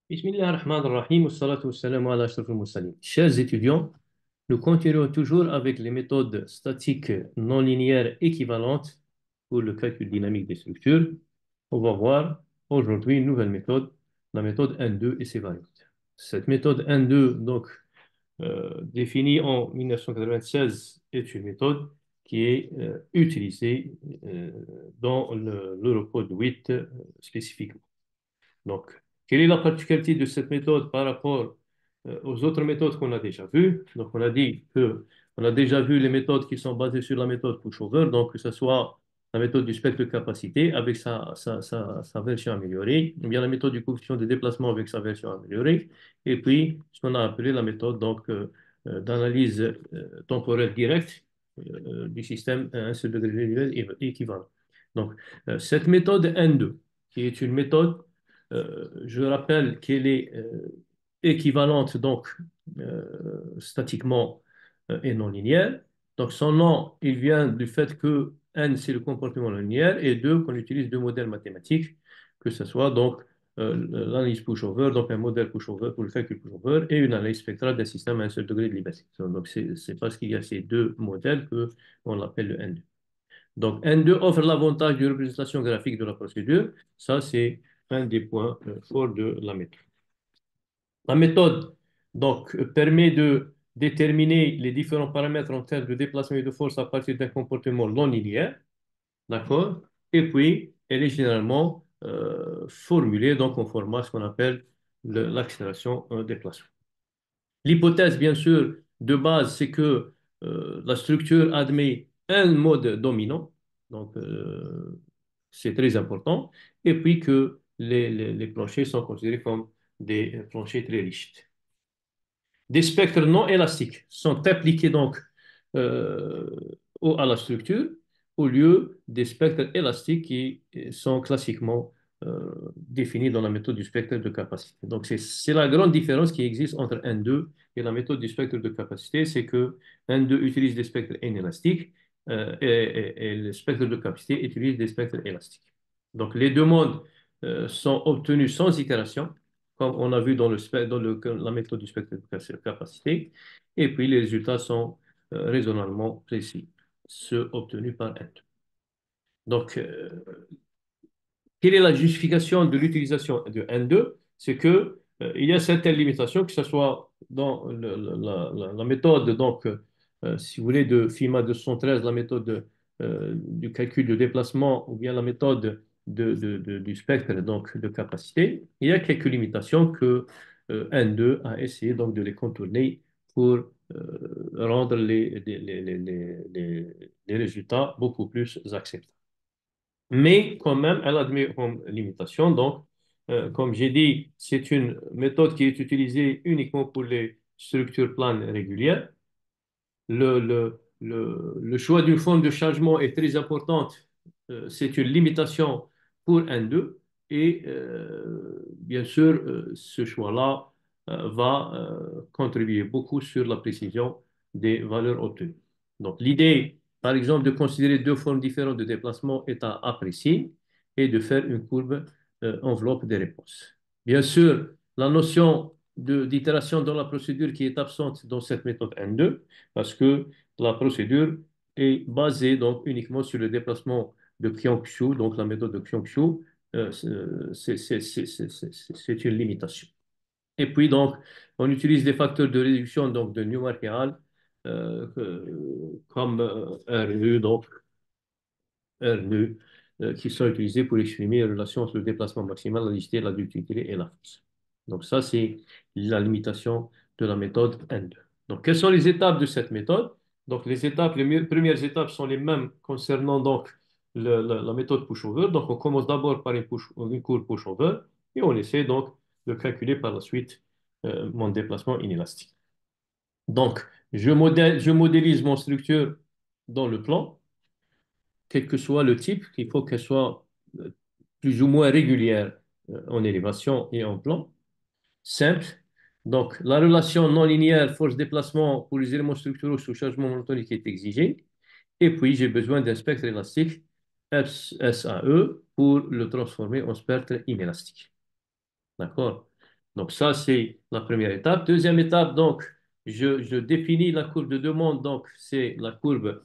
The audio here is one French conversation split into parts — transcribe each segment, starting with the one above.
Bismillah ar-Rahman ar-Rahim, wassalatu wassalamu ala ashrafil mursalin. Chers étudiants, nous continuons toujours avec les méthodes statiques non linéaires équivalentes pour le calcul dynamique des structures. On va voir aujourd'hui une nouvelle méthode, la méthode N2 et ses variantes. Cette méthode N2, donc définie en 1996, est une méthode qui est utilisée dans l'Eurocode 8 spécifiquement. Donc, quelle est la particularité de cette méthode par rapport aux autres méthodes qu'on a déjà vues? Donc, on a dit que on a déjà vu les méthodes qui sont basées sur la méthode pushover, donc que ce soit la méthode du spectre de capacité avec sa version améliorée, ou bien la méthode du coefficient de déplacement avec sa version améliorée, et puis ce qu'on a appelé la méthode d'analyse temporelle directe du système à un seul degré visuel équivalent. Donc, cette méthode N2, qui est une méthode je rappelle qu'elle est équivalente donc statiquement et non linéaire. Donc son nom, il vient du fait que n c'est le comportement non linéaire et 2 qu'on utilise deux modèles mathématiques, que ce soit donc l'analyse pushover, donc un modèle pushover pour le calcul pushover et une analyse spectrale d'un système à un seul degré de liberté. Donc c'est parce qu'il y a ces deux modèles que on l'appelle le N2. Donc, N2 offre l'avantage de représentation graphique de la procédure. Ça, c'est un des points forts de la méthode. La méthode, donc, permet de déterminer les différents paramètres en termes de déplacement et de force à partir d'un comportement non linéaire. D'accord? Et puis, elle est généralement formulée donc, en format ce qu'on appelle l'accélération déplacement. L'hypothèse, bien sûr, de base, c'est que la structure admet un mode dominant, donc c'est très important, et puis que les planchers sont considérés comme des planchers très rigides. Des spectres non élastiques sont appliqués donc euh, à la structure au lieu des spectres élastiques qui sont classiquement définis dans la méthode du spectre de capacité. Donc c'est la grande différence qui existe entre N2 et la méthode du spectre de capacité, c'est que N2 utilise des spectres inélastiques et le spectre de capacité utilise des spectres élastiques. Donc les deux modes sont obtenus sans itération comme on a vu dans la méthode du spectre de capacité, et puis les résultats sont raisonnablement précis, ceux obtenus par N2. Donc, quelle est la justification de l'utilisation de N2? C'est que il y a certaines limitations, que ce soit dans la méthode, donc, si vous voulez, de FIMA 213, la méthode du calcul de déplacement, ou bien la méthode du spectre donc, de capacité. Il y a quelques limitations que N2 a essayé donc, de les contourner pour rendre les résultats beaucoup plus acceptables. Mais quand même, elle admet comme limitation. Donc, comme j'ai dit, c'est une méthode qui est utilisée uniquement pour les structures planes régulières. Le choix d'une forme de changement est très importante. C'est une limitation pour N2. Et bien sûr, ce choix-là va contribuer beaucoup sur la précision des valeurs obtenues. Donc, l'idée, par exemple, de considérer deux formes différentes de déplacement est à apprécier et de faire une courbe enveloppe des réponses. Bien sûr, la notion d'itération dans la procédure qui est absente dans cette méthode N2, parce que la procédure est basée donc uniquement sur le déplacement de Kyung-Shu, donc la méthode de Kyung-Shu, c'est une limitation. Et puis donc, on utilise des facteurs de réduction donc de Newmark-Hall comme RU, donc RU, qui sont utilisés pour exprimer les relations entre le déplacement maximal, la rigidité, la ductilité et la force. Donc ça, c'est la limitation de la méthode N2. Donc, quelles sont les étapes de cette méthode? Donc, les premières étapes sont les mêmes concernant donc la méthode pushover. Donc, on commence d'abord par une courbe pushover et on essaie donc de calculer par la suite mon déplacement inélastique. Donc, je modélise mon structure dans le plan quel que soit le type, il faut qu'elle soit plus ou moins régulière en élévation et en plan, simple. Donc, la relation non linéaire force-déplacement pour les éléments structuraux sous chargement monotonique est exigée. Et puis, j'ai besoin d'un spectre élastique SAE pour le transformer en spectre inélastique. D'accord? Donc ça, c'est la première étape. Deuxième étape, donc, je définis la courbe de demande. Donc, c'est la courbe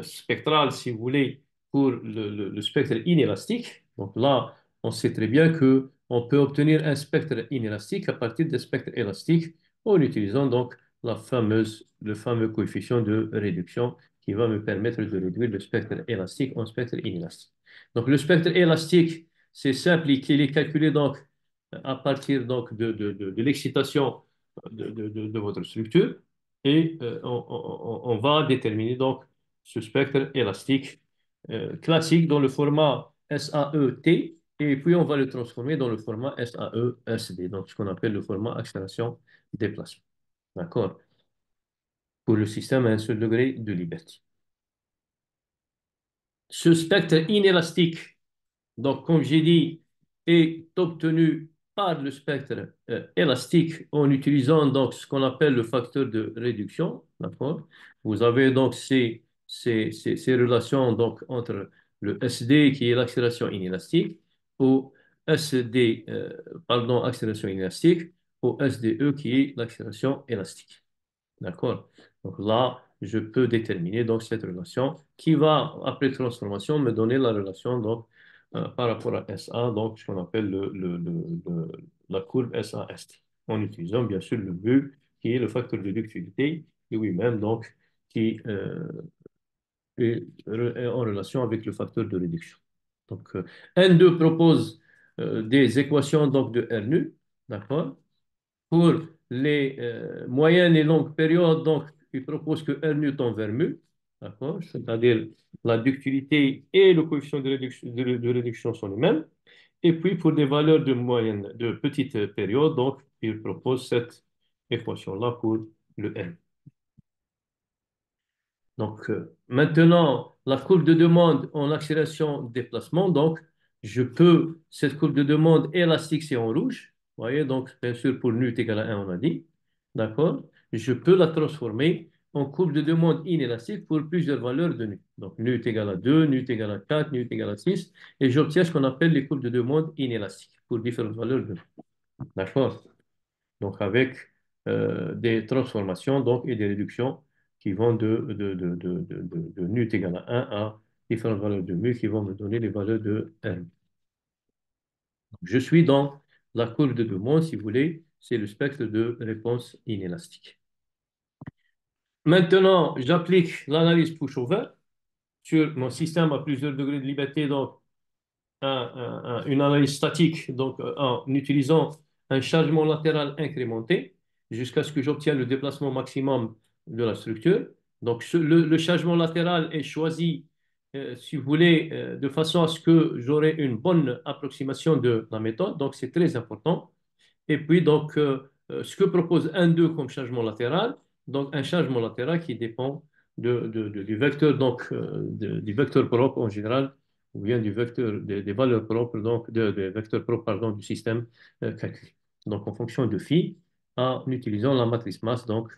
spectrale, si vous voulez, pour le spectre inélastique. Donc là, on sait très bien que on peut obtenir un spectre inélastique à partir des spectres élastiques en utilisant donc le fameux coefficient de réduction qui va me permettre de réduire le spectre élastique en spectre inélastique. Donc, le spectre élastique, c'est simple, il est calculé donc à partir donc de l'excitation de votre structure et on va déterminer donc ce spectre élastique classique dans le format SAE-T et puis on va le transformer dans le format SAE-SD, donc ce qu'on appelle le format accélération déplacement. D'accord? Pour le système à un seul degré de liberté. Ce spectre inélastique, donc, comme j'ai dit, est obtenu par le spectre élastique en utilisant donc ce qu'on appelle le facteur de réduction. D'accord? Vous avez donc ces relations donc, entre le SD qui est l'accélération inélastique ou SD, pardon, accélération inélastique ou SDE qui est l'accélération élastique. D'accord? Donc là, je peux déterminer donc cette relation qui va, après transformation, me donner la relation donc, par rapport à SA, donc ce qu'on appelle la courbe SA-ST, en utilisant bien sûr le mu, qui est le facteur de ductilité lui-même, donc qui est en relation avec le facteur de réduction. Donc, N2 propose des équations donc, de R nu, d'accord? Pour les moyennes et longues périodes, donc, il propose que R nu tend vers mu, d'accord? C'est-à-dire la ductilité et le coefficient de réduction sont les mêmes. Et puis, pour des valeurs de moyenne, de petites périodes, donc, il propose cette équation-là pour le N. Donc, maintenant, la courbe de demande en accélération-déplacement, donc, cette courbe de demande élastique, c'est en rouge. Vous voyez, donc, bien sûr, pour nu est égal à 1, on a dit. D'accord? Je peux la transformer en courbe de demande inélastique pour plusieurs valeurs de nu. Donc, nu est égal à 2, nu est égal à 4, nu est égal à 6. Et j'obtiens ce qu'on appelle les courbes de demande inélastiques pour différentes valeurs de nu. D'accord? Donc avec des transformations donc, et des réductions qui vont de nu est égal à 1 à différentes valeurs de mu qui vont me donner les valeurs de R. Je suis dans la courbe de demande, si vous voulez, c'est le spectre de réponse inélastique. Maintenant, j'applique l'analyse pushover sur mon système à plusieurs degrés de liberté, donc une analyse statique donc, en utilisant un chargement latéral incrémenté jusqu'à ce que j'obtienne le déplacement maximum de la structure. Donc, le chargement latéral est choisi, si vous voulez, de façon à ce que j'aurai une bonne approximation de la méthode. Donc, c'est très important. Et puis, donc, ce que propose 1,2 comme changement latéral, donc un changement latéral qui dépend du vecteur, donc, du vecteur propre en général, ou bien du vecteur, des valeurs propres, donc, des vecteurs propres, pardon, du système calculé. Donc, en fonction de phi, en utilisant la matrice masse, donc,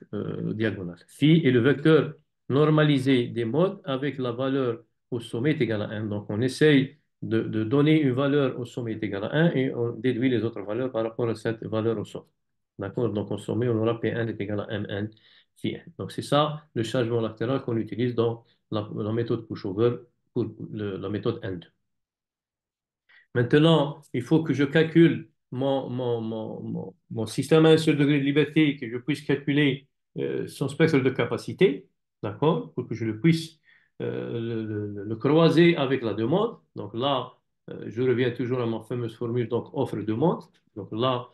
diagonale. Phi est le vecteur normalisé des modes avec la valeur au sommet est égale à 1. Donc, on essaye de donner une valeur au sommet est égal à 1 et on déduit les autres valeurs par rapport à cette valeur au sommet. D'accord? Donc, au sommet, on aura P1 est égal à Mn phi 1. Donc, c'est ça le changement latéral qu'on utilise dans la méthode pushover pour la méthode N2. Maintenant, il faut que je calcule mon système à un seul degré de liberté, que je puisse calculer son spectre de capacité, d'accord, pour que je le puisse le croiser avec la demande. Donc là, je reviens toujours à ma fameuse formule, donc offre-demande. Donc là,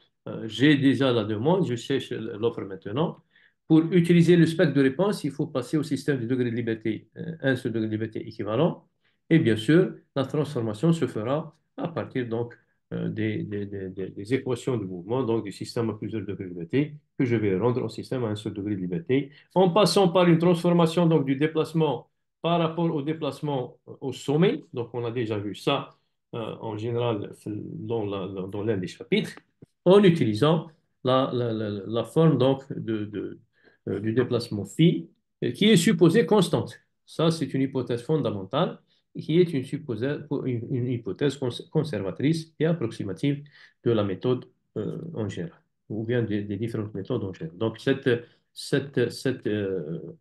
j'ai déjà la demande, je cherche l'offre maintenant. Pour utiliser le spectre de réponse, il faut passer au système de degré de liberté, un seul degré de liberté équivalent. Et bien sûr, la transformation se fera à partir donc des équations de mouvement, donc du système à plusieurs degrés de liberté, que je vais rendre au système à un seul degré de liberté, en passant par une transformation donc, du déplacement par rapport au déplacement au sommet. Donc, on a déjà vu ça en général dans l'un des chapitres, en utilisant la forme donc, du déplacement phi, qui est supposée constante. Ça, c'est une hypothèse fondamentale qui est une hypothèse conservatrice et approximative de la méthode en général. ou bien des différentes méthodes en général. Donc, cette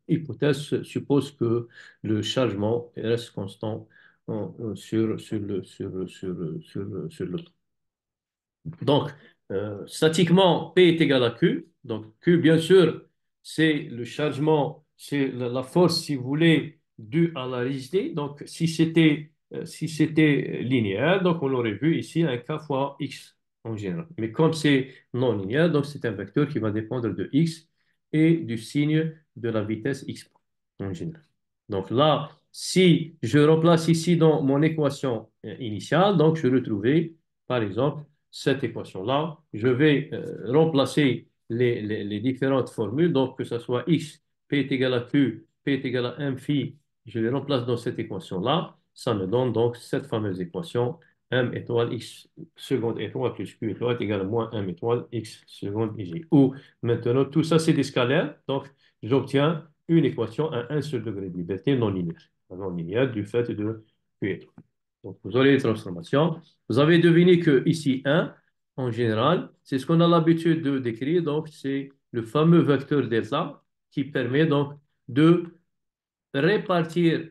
hypothèse suppose que le chargement reste constant sur le temps. Donc, statiquement, P est égal à Q. Donc, Q, bien sûr, c'est le chargement, c'est la force, si vous voulez, due à la rigidité. Donc, si c'était linéaire, donc on aurait vu ici un K fois X en général. Mais comme c'est non linéaire, donc c'est un vecteur qui va dépendre de X et du signe de la vitesse X en général. Donc là, si je remplace ici dans mon équation initiale, donc je retrouvais, par exemple, cette équation-là. Je vais remplacer les différentes formules, donc que ce soit x, p est égal à q, p est égal à m phi, je les remplace dans cette équation-là. Ça me donne donc cette fameuse équation m étoile x seconde étoile plus q étoile est égal à moins m étoile x seconde ig. Ou maintenant, tout ça, c'est des scalaires, donc j'obtiens une équation à un seul degré de liberté non linéaire du fait de q étoile. Donc, vous aurez les transformations. Vous avez deviné que ici, 1, en général, c'est ce qu'on a l'habitude de décrire. Donc, c'est le fameux vecteur delta qui permet donc de répartir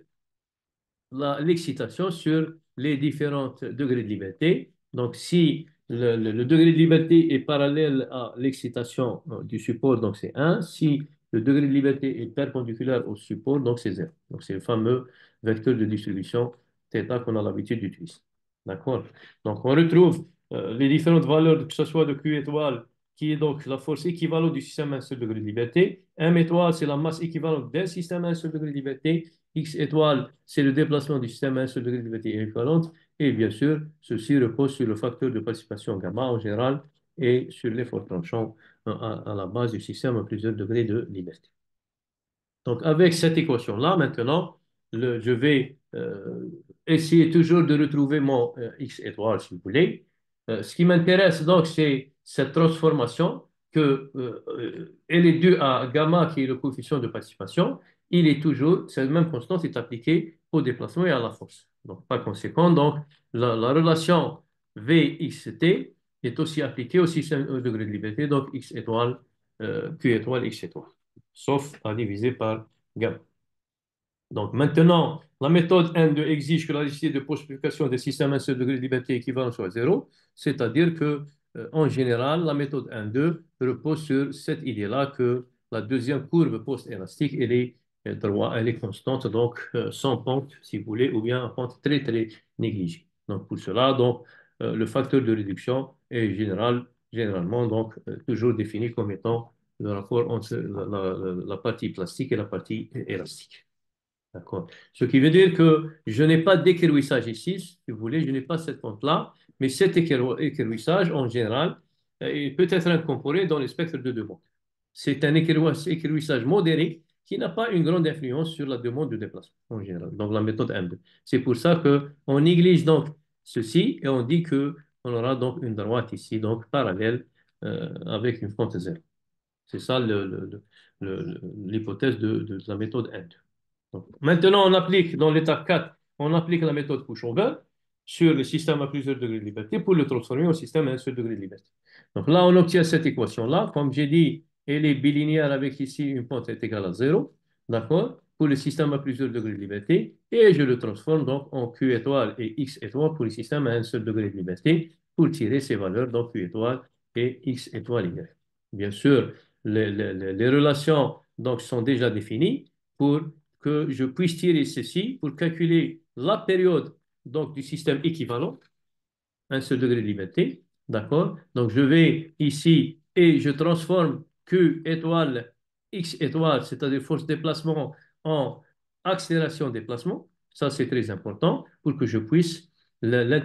l'excitation sur les différents degrés de liberté. Donc, si le degré de liberté est parallèle à l'excitation du support, donc c'est 1. Si le degré de liberté est perpendiculaire au support, donc c'est 0. Donc, c'est le fameux vecteur de distribution θ qu'on a l'habitude d'utiliser. D'accord? Donc, on retrouve les différentes valeurs, que ce soit de Q étoile, qui est donc la force équivalente du système à un seul degré de liberté. M étoile, c'est la masse équivalente d'un système à un seul degré de liberté. X étoile, c'est le déplacement du système à un seul degré de liberté équivalente. Et bien sûr, ceci repose sur le facteur de participation gamma en général et sur l'effort tranchant à la base du système à plusieurs degrés de liberté. Donc, avec cette équation-là, maintenant, je vais essayer toujours de retrouver mon x étoile, si vous voulez. Ce qui m'intéresse, donc, c'est cette transformation elle est due à gamma, qui est le coefficient de participation. Il est toujours, cette même constante est appliquée au déplacement et à la force. Donc, par conséquent, donc, la relation VXT est aussi appliquée au système au degré de liberté, donc x étoile, q étoile, x étoile sauf à diviser par gamma. Donc maintenant, la méthode N2 exige que la rigidité de post-multiplication des systèmes à un seul degré de liberté équivalent soit 0, c'est-à-dire que, en général, la méthode N2 repose sur cette idée-là que la deuxième courbe post-élastique, elle est constante, donc sans pente, si vous voulez, ou bien en pente très, très négligée. Donc pour cela, donc, le facteur de réduction est généralement donc, toujours défini comme étant le rapport entre la partie plastique et la partie élastique. D'accord. Ce qui veut dire que je n'ai pas d'équerrissage ici, si vous voulez, je n'ai pas cette pente-là, mais cet équerrissage, en général, il peut être incorporé dans le spectre de demande. C'est un équerrissage modéré qui n'a pas une grande influence sur la demande de déplacement, en général, donc la méthode M2. C'est pour ça qu'on néglige donc ceci et on dit qu'on aura donc une droite ici, donc parallèle, avec une pente zéro. C'est ça l'hypothèse de la méthode N2. Donc, maintenant, on applique dans l'étape 4, on applique la méthode Pushover sur le système à plusieurs degrés de liberté pour le transformer au système à un seul degré de liberté. Donc là, on obtient cette équation-là. Comme j'ai dit, elle est bilinéaire avec ici une pente est égale à 0. D'accord? Pour le système à plusieurs degrés de liberté. Et je le transforme donc en Q étoile et X étoile pour le système à un seul degré de liberté pour tirer ces valeurs, donc Q étoile et X étoile Y. Bien sûr, les relations donc, sont déjà définies pour que je puisse tirer ceci pour calculer la période donc, du système équivalent, un seul degré de liberté. D'accord? Donc, je vais ici et je transforme Q étoile, X étoile, c'est-à-dire force de déplacement, en accélération de déplacement. Ça, c'est très important pour que je puisse le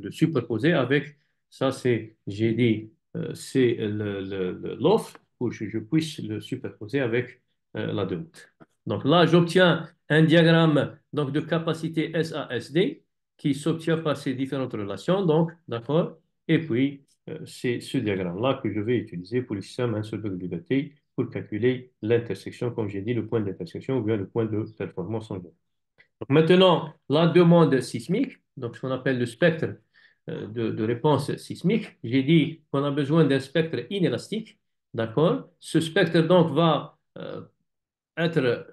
superposer avec, ça, c'est, j'ai dit, c'est l'offre pour que je puisse le superposer avec la demande. Donc là, j'obtiens un diagramme donc, de capacité SASD qui s'obtient par ces différentes relations. Donc, d'accord? Et puis, c'est ce diagramme-là que je vais utiliser pour le système à un seul degré de liberté pour calculer l'intersection, comme j'ai dit, le point d'intersection ou bien le point de performance en général. Donc maintenant, la demande sismique, donc ce qu'on appelle le spectre de réponse sismique, j'ai dit qu'on a besoin d'un spectre inélastique. D'accord? Ce spectre donc va être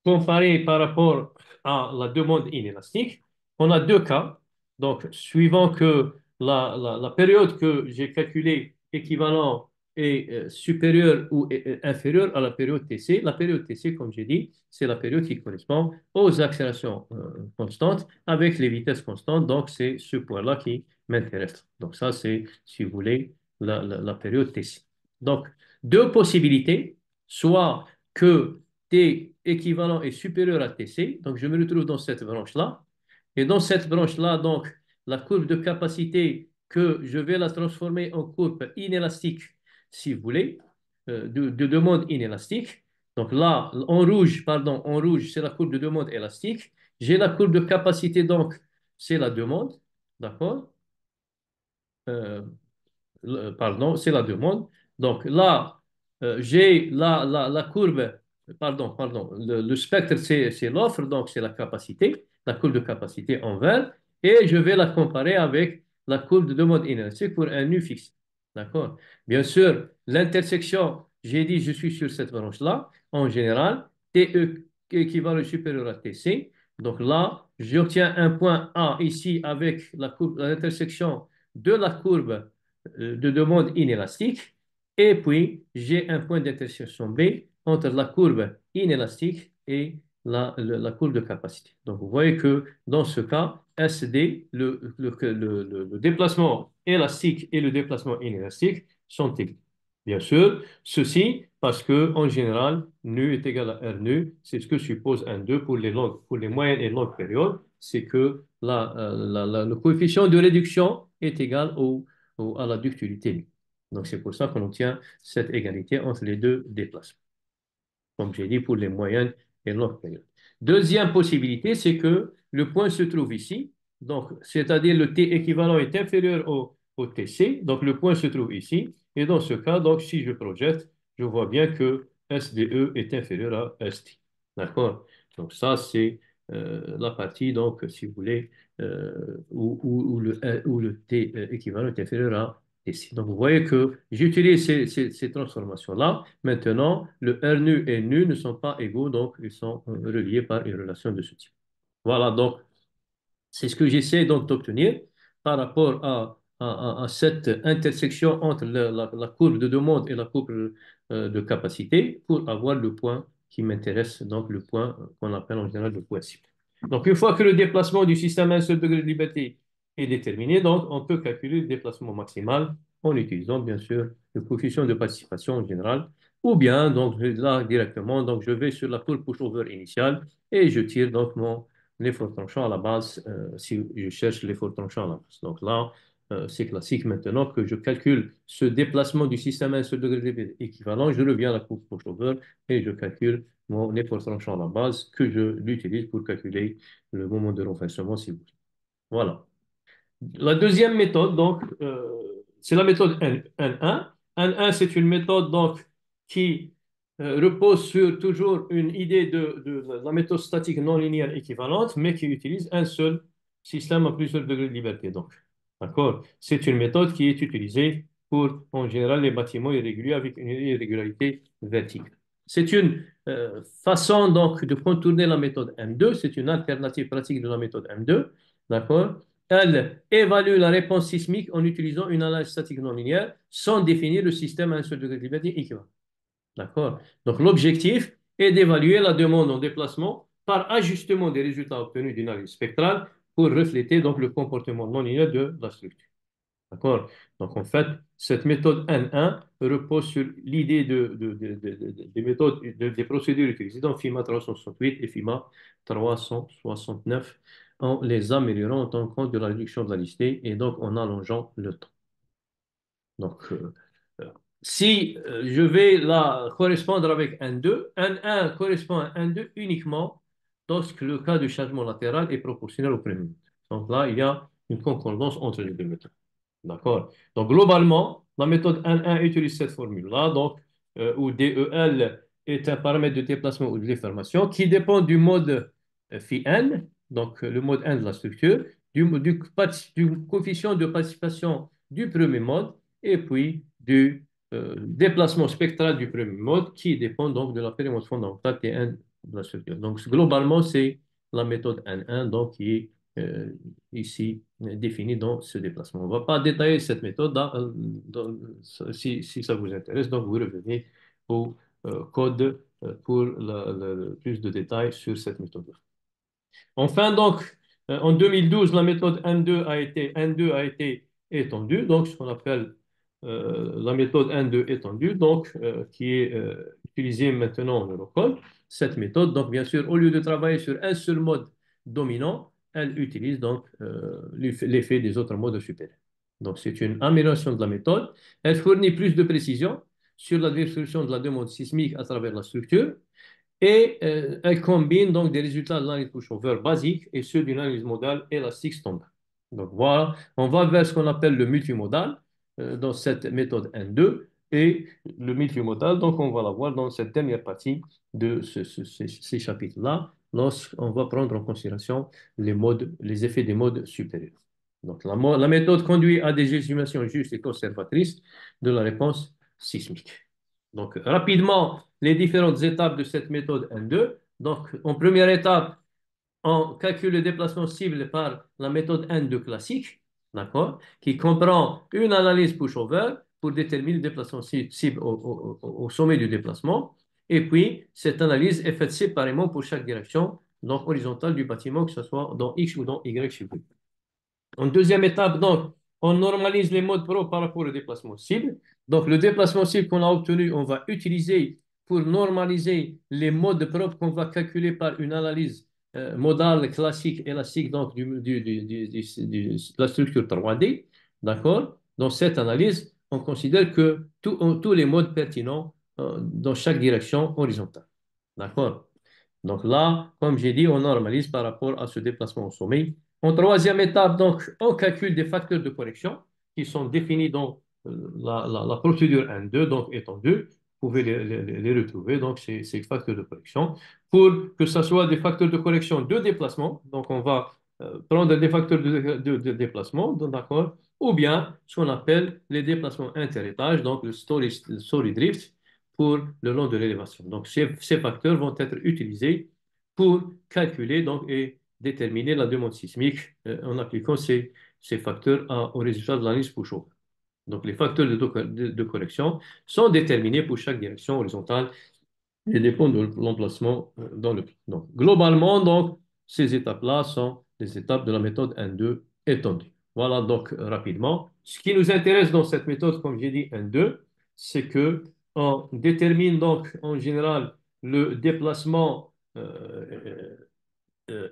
comparé par rapport à la demande inélastique. On a deux cas. Donc, suivant que la période que j'ai calculée équivalent est supérieure ou inférieure à la période TC. La période TC, comme j'ai dit, c'est la période qui correspond aux accélérations constantes avec les vitesses constantes. Donc, c'est ce point-là qui m'intéresse. Donc, ça, c'est, si vous voulez, la période TC. Donc, deux possibilités, soit que T équivalent est supérieur à TC, donc je me retrouve dans cette branche-là. Et dans cette branche-là, donc, la courbe de capacité que je vais la transformer en courbe inélastique, si vous voulez, de demande inélastique. Donc là, en rouge, c'est la courbe de demande élastique. J'ai la courbe de capacité, donc, c'est la demande, d'accord? Euh, pardon, c'est la demande. Donc là, j'ai la courbe, pardon, le spectre, c'est l'offre, donc c'est la capacité, la courbe de capacité en vert, et je vais la comparer avec la courbe de demande énergétique pour un nu fixe. D'accord? Bien sûr, l'intersection, j'ai dit, je suis sur cette branche-là, en général, TE équivalent supérieur à TC. Donc là, j'obtiens un point A ici avec la courbe, l'intersection de la courbe de demande inélastique. Et puis, j'ai un point d'intersection B entre la courbe inélastique et la courbe de capacité. Donc, vous voyez que dans ce cas, SD, le déplacement élastique et le déplacement inélastique sont égaux. Bien sûr, ceci parce que en général, nu est égal à R nu, c'est ce que suppose un 2 pour les moyennes et longues périodes, c'est que le coefficient de réduction est égal à la ductilité. Donc, c'est pour ça qu'on obtient cette égalité entre les deux déplacements, comme j'ai dit, pour les moyennes et longues périodes. Deuxième possibilité, c'est que le point se trouve ici, donc c'est-à-dire le T équivalent est inférieur au TC, donc le point se trouve ici, et dans ce cas, donc si je projette, je vois bien que SDE est inférieur à ST. D'accord? Donc ça, c'est la partie, donc, si vous voulez, où le T équivalent est inférieur à ici. Donc, vous voyez que j'utilise ces transformations-là. Maintenant, le R nu et nu ne sont pas égaux, donc ils sont reliés par une relation de ce type. Voilà, donc c'est ce que j'essaie donc d'obtenir par rapport à cette intersection entre la courbe de demande et la courbe de capacité pour avoir le point qui m'intéresse, donc le point qu'on appelle en général le point cible. Donc, une fois que le déplacement du système à un seul degré de liberté est déterminé, donc on peut calculer le déplacement maximal en utilisant bien sûr le coefficient de participation en général, ou bien donc là directement, donc je vais sur la courbe pushover initiale et je tire donc l'effort tranchant à la base, si je cherche l'effort tranchant à la base. Donc là, c'est classique maintenant que je calcule ce déplacement du système à un seul degré équivalent, je reviens à la courbe pushover et je calcule mon effort tranchant à la base que je l'utilise pour calculer le moment de renversement si vous voulez. Voilà. La deuxième méthode, donc, c'est la méthode N1. N1, c'est une méthode donc, qui repose sur toujours une idée de la méthode statique non linéaire équivalente, mais qui utilise un seul système à plusieurs degrés de liberté. Donc, d'accord? C'est une méthode qui est utilisée pour, en général, les bâtiments irréguliers avec une irrégularité verticale. C'est une façon donc de contourner la méthode M2. C'est une alternative pratique de la méthode M2. D'accord? Elle évalue la réponse sismique en utilisant une analyse statique non linéaire sans définir le système à un seul degré de liberté équivalent. D'accord? Donc, l'objectif est d'évaluer la demande en déplacement par ajustement des résultats obtenus d'une analyse spectrale pour refléter donc, le comportement non linéaire de la structure. D'accord? Donc, en fait, cette méthode N1 repose sur l'idée des méthodes, des procédures utilisées dans FIMA 368 et FIMA 369 en les améliorant en tenant compte de la réduction de la listée et donc en allongeant le temps. Donc, euh, si je vais la correspondre avec N2, N1 correspond à N2 uniquement lorsque le cas du changement latéral est proportionnel au premier mètre. Donc là, il y a une concordance entre les deux méthodes. D'accord? Donc, globalement, la méthode N1 utilise cette formule-là, donc, où DEL est un paramètre de déplacement ou de déformation qui dépend du mode phi n, donc le mode n de la structure, du coefficient de participation du premier mode et puis du déplacement spectral du premier mode qui dépend donc de la période fondamentale T1 de la structure. Donc, globalement, c'est la méthode N1 donc, qui est ici définie dans ce déplacement. On ne va pas détailler cette méthode si ça vous intéresse. Donc, vous revenez au code pour plus de détails sur cette méthode. Enfin, donc, en 2012, la méthode N2 a été étendue, donc ce qu'on appelle la méthode N2 étendue, donc, qui est utilisée maintenant en Eurocode. Cette méthode, donc bien sûr, au lieu de travailler sur un seul mode dominant, elle utilise donc l'effet des autres modes supérieurs. Donc, c'est une amélioration de la méthode. Elle fournit plus de précision sur la distribution de la demande sismique à travers la structure. Et elle combine donc des résultats de l'analyse pushover basique et ceux d'une analyse modale élastique standard. Donc voilà, on va vers ce qu'on appelle le multimodal dans cette méthode N2 et le multimodal, donc on va l'avoir dans cette dernière partie de ces chapitres-là, lorsqu'on va prendre en considération les effets des modes supérieurs. Donc la méthode conduit à des estimations justes et conservatrices de la réponse sismique. Donc, rapidement, les différentes étapes de cette méthode N2. Donc, en première étape, on calcule le déplacement cible par la méthode N2 classique, d'accord, qui comprend une analyse pushover pour déterminer le déplacement cible au sommet du déplacement. Et puis, cette analyse est faite séparément pour chaque direction, donc horizontale du bâtiment, que ce soit dans X ou dans Y chiffré. En deuxième étape, donc, on normalise les modes pro par rapport au déplacement cible. Donc, le déplacement cible qu'on a obtenu, on va utiliser pour normaliser les modes propres qu'on va calculer par une analyse modale classique élastique donc de la structure 3D. D'accord? Dans cette analyse, on considère que tous les modes pertinents dans chaque direction horizontale. D'accord? Donc là, comme j'ai dit, on normalise par rapport à ce déplacement au sommet. En troisième étape, donc, on calcule des facteurs de correction qui sont définis dans la procédure N2, donc étendue. Vous pouvez les retrouver, donc ces facteurs de correction. Pour que ce soit des facteurs de correction de déplacement, donc on va prendre des facteurs de déplacement, d'accord, ou bien ce qu'on appelle les déplacements interétages, donc le story drift, pour le long de l'élévation. Donc, ces facteurs vont être utilisés pour calculer donc, et déterminer la demande sismique en appliquant ces facteurs au résultat de l'analyse Pushover. Donc, les facteurs de correction sont déterminés pour chaque direction horizontale et dépendent de l'emplacement dans le plan. Donc, globalement, donc, ces étapes-là sont les étapes de la méthode N2 étendue. Voilà donc rapidement. Ce qui nous intéresse dans cette méthode, comme j'ai dit, N2, c'est que on détermine donc en général le déplacement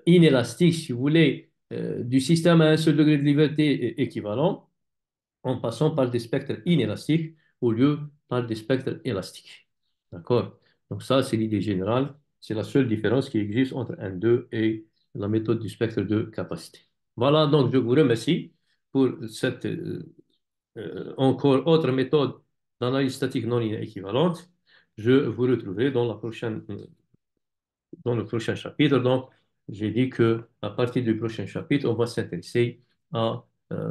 inélastique, si vous voulez, du système à un seul degré de liberté équivalent en passant par des spectres inélastiques au lieu par des spectres élastiques. D'accord? Donc ça, c'est l'idée générale. C'est la seule différence qui existe entre N2 et la méthode du spectre de capacité. Voilà, donc je vous remercie pour cette encore autre méthode d'analyse statique non linéaire équivalente. Je vous retrouverai dans le prochain chapitre. Donc, j'ai dit que à partir du prochain chapitre, on va s'intéresser à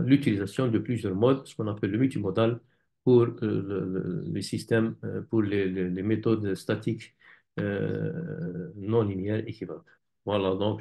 l'utilisation de plusieurs modes, ce qu'on appelle le multimodal, pour les systèmes, pour les méthodes statiques non linéaires équivalentes. Voilà, donc.